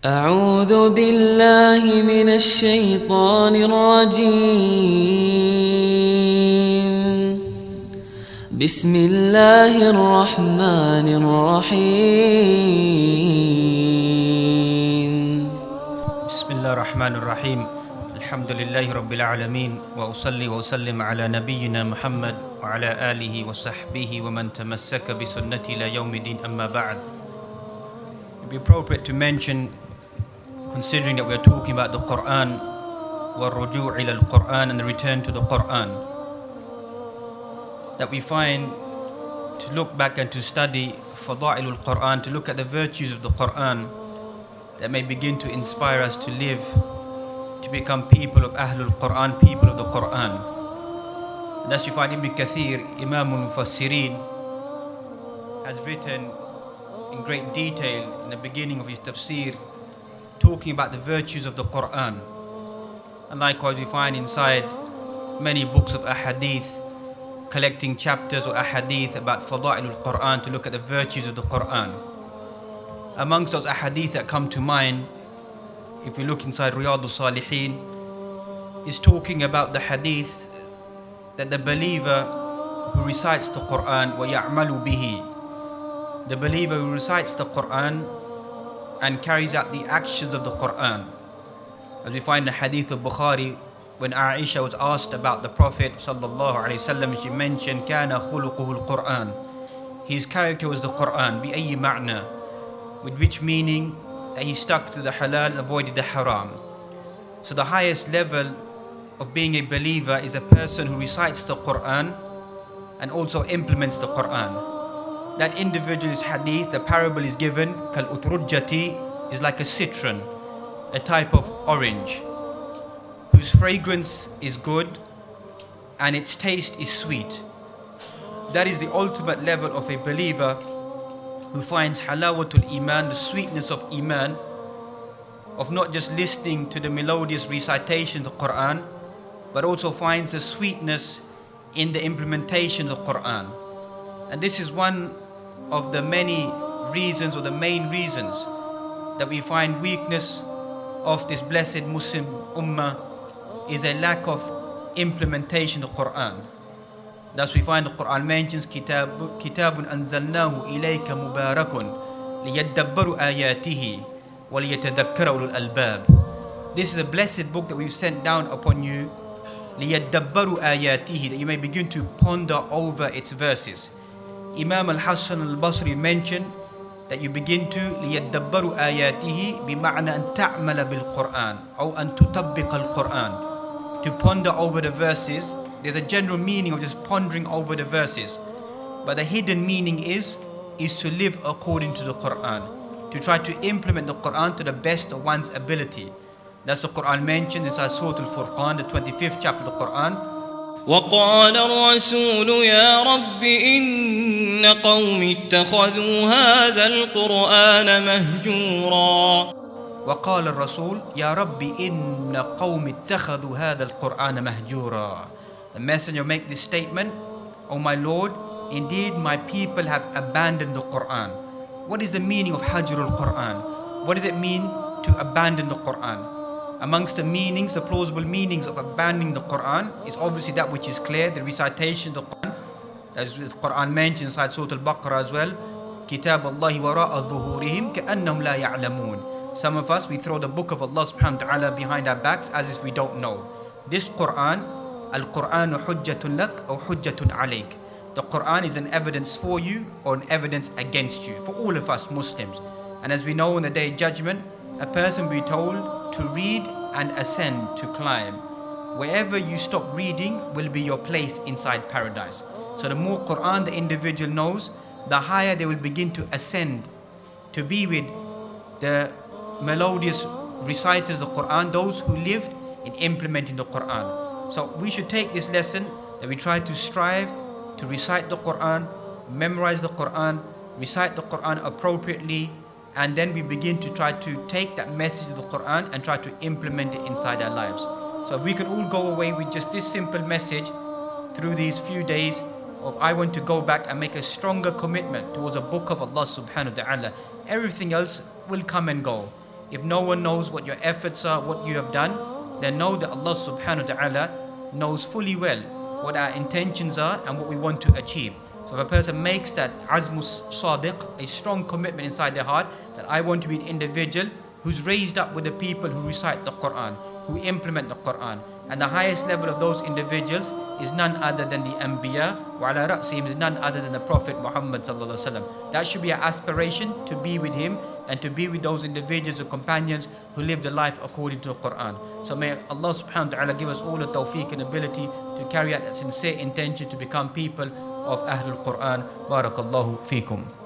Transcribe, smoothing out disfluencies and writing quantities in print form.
أعوذ بالله من الشيطان الرجيم بسم الله الرحمن الرحيم بسم الله الرحمن الرحيم الحمد لله رب العالمين وأصلي وأسلم على نبينا محمد وعلى آله وصحبه ومن تمسك بسنته إلى يوم الدين أما بعد. It would be appropriate to mention, considering that we are talking about the Quran, والرجوع إلى القرآن, and the return to the Quran, that we find to look back and to study فضائل القرآن, to look at the virtues of the Quran that may begin to inspire us to live, to become people of Ahlul Quran, people of the Quran. And as you find Ibn Kathir, Imam al-Mufassirin, has written in great detail in the beginning of his tafsir, talking about the virtues of the Quran. And likewise we find inside many books of ahadith, collecting chapters or ahadith about Fada'il al-Quran, to look at the virtues of the Quran. Amongst those ahadith that come to mind, if we look inside Riyadh al-Salihin, is talking about the hadith that the believer who recites the Quran, وَيَعْمَلُ بِهِ, the believer who recites the Quran and carries out the actions of the Quran. As we find the hadith of Bukhari, when Aisha was asked about the Prophet sallallahu alaihi wasallam, she mentioned, كَانَ خُلُقُهُ الْقُرْآنِ, his character was the Quran, بِأَيِّ مَعْنَى, with which meaning that he stuck to the halal and avoided the haram. So the highest level of being a believer is a person who recites the Quran and also implements the Quran. That individual's hadith, the parable is given, kal utrujjati, is like a citron, a type of orange, whose fragrance is good and its taste is sweet. That is the ultimate level of a believer who finds halawatul iman, the sweetness of iman, of not just listening to the melodious recitation of the Quran, but also finds the sweetness in the implementation of the Quran. And this is one of the many reasons, or the main reasons, that we find weakness of this blessed Muslim ummah is a lack of implementation of the Quran. Thus we find the Quran mentions kitabun anzalnahu ilayka mubarakun liyadabbaru ayatihi wa liyatadhakkara ulul albab. This is a blessed book that we've sent down upon you, liyadabbaru ayatihi, that you may begin to ponder over its verses. Imam al-Hasan al-Basri mentioned that you begin to liyadabbaru ayatihi bima'na an ta'mala bil-Quran or an tutabbiq al-Quran, to ponder over the verses. There's a general meaning of just pondering over the verses, but the hidden meaning is to live according to the Quran, to try to implement the Quran to the best of one's ability. That's the Quran mentioned inside Surah Al-Furqan, the 25th chapter of the Quran. وقال الرسول يا رب إن قوم اتخذوا هذا القرآن مهجورا. وقال الرسول يا رب إن قوم اتخذوا هذا القرآن مهجورا. The messenger make this statement, O my Lord, indeed my people have abandoned the Quran. What is the meaning of Hajrul Quran? What does it mean to abandon the Quran? Amongst the meanings, the plausible meanings of abandoning the Quran is obviously that which is clear, the recitation of the Quran. As the Quran mentioned inside Surah Al-Baqarah as well, Kitab Allahi wara'a dhuhurihim ka'annahum la ya'lamun. Some of us, we throw the book of Allah subhanahu wa ta'ala behind our backs as if we don't know. This Quran, Al-Qur'anu hujjatun lak or hujjatun alayk. The Quran is an evidence for you or an evidence against you, for all of us Muslims. And as we know on the Day of Judgment, a person will be told to read and ascend, to climb. Wherever you stop reading will be your place inside paradise. So the more Quran the individual knows, the higher they will begin to ascend, to be with the melodious reciters of the Quran, those who lived in implementing the Quran. So we should take this lesson, that we try to strive to recite the Quran, memorize the Quran, recite the Quran appropriately, and then we begin to try to take that message of the Quran and try to implement it inside our lives. So if we can all go away with just this simple message through these few days of I want to go back and make a stronger commitment towards the book of Allah subhanahu wa ta'ala, everything else will come and go. If no one knows what your efforts are, what you have done, then know that Allah subhanahu wa ta'ala knows fully well what our intentions are and what we want to achieve. So if a person makes that azmus sadiq, a strong commitment inside their heart, that I want to be an individual who's raised up with the people who recite the Quran, who implement the Quran. And the highest level of those individuals is none other than the Anbiya, wa ala ra'sihim is none other than the Prophet Muhammad sallallahu alaihi wasallam. That should be our aspiration, to be with him and to be with those individuals or companions who live the life according to the Quran. So may Allah subhanahu wa ta'ala give us all the tawfiq and ability to carry out that sincere intention to become people of Ahlul Quran. Barakallahu feekum.